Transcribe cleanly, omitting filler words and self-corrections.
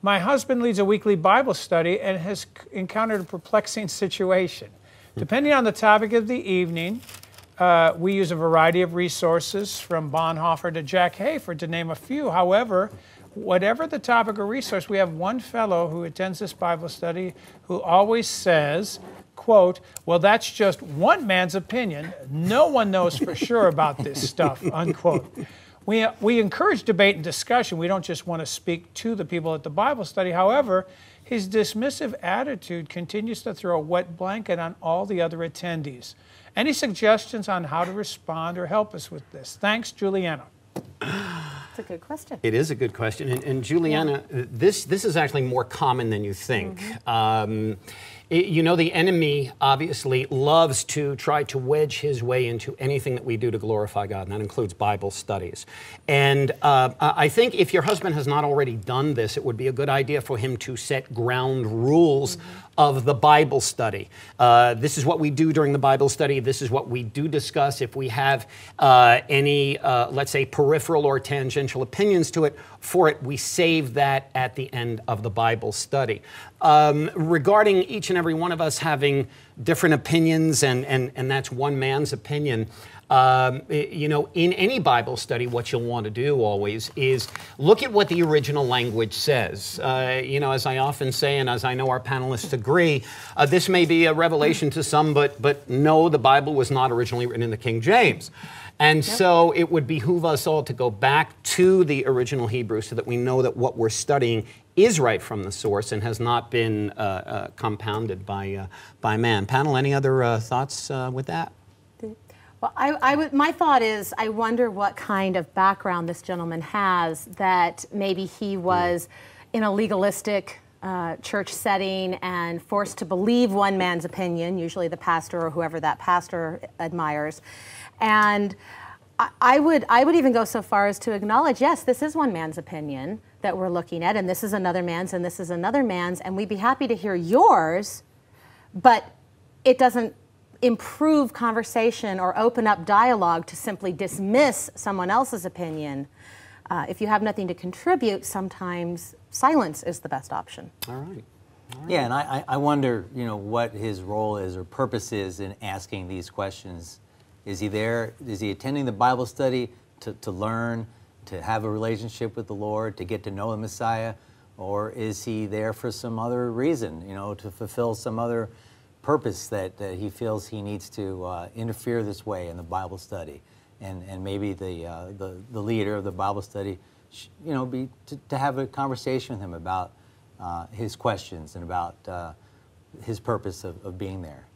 My husband leads a weekly Bible study and has encountered a perplexing situation. Depending on the topic of the evening, we use a variety of resources from Bonhoeffer to Jack Hayford, to name a few. However, whatever the topic or resource, we have one fellow who attends this Bible study who always says, quote, well, that's just one man's opinion. No one knows for sure about this stuff, unquote. We encourage debate and discussion. We don't just want to speak to the people at the Bible study. However, his dismissive attitude continues to throw a wet blanket on all the other attendees. Any suggestions on how to respond or help us with this? Thanks, Juliana. That's a good question. It is a good question. And Juliana, this is actually more common than you think. You know, the enemy obviously loves to try to wedge his way into anything that we do to glorify God, and that includes Bible studies. And I think if your husband has not already done this, it would be a good idea for him to set ground rules of the Bible study. This is what we do during the Bible study. This is what we do discuss. If we have any, let's say, peripheral or tangential opinions to it, we save that at the end of the Bible study. Regarding each and every one of us having different opinions, and that's one man's opinion, you know, in any Bible study, what you'll want to do always is look at what the original language says. You know, as I often say, and as I know our panelists agree, this may be a revelation to some, but no, the Bible was not originally written in the King James. And so it would behoove us all to go back to the original Hebrew so that we know that what we're studying is right from the source and has not been compounded by man. Panel, any other thoughts with that? Well, my thought is, I wonder what kind of background this gentleman has, that maybe he was in a legalistic church setting and forced to believe one man's opinion, usually the pastor or whoever that pastor admires. And I would even go so far as to acknowledge, yes, this is one man's opinion that we're looking at, and this is another man's, and this is another man's, and we'd be happy to hear yours, but it doesn't improve conversation or open up dialogue to simply dismiss someone else's opinion. If you have nothing to contribute, sometimes silence is the best option. All right. Yeah, and I wonder, you know, what his role is or purpose is in asking these questions. Is he there? Is he attending the Bible study to learn, to have a relationship with the Lord, to get to know the Messiah? Or is he there for some other reason, you know, to fulfill some other purpose that he feels he needs to interfere this way in the Bible study? And maybe the leader of the Bible study, you know, to have a conversation with him about his questions and about his purpose of being there.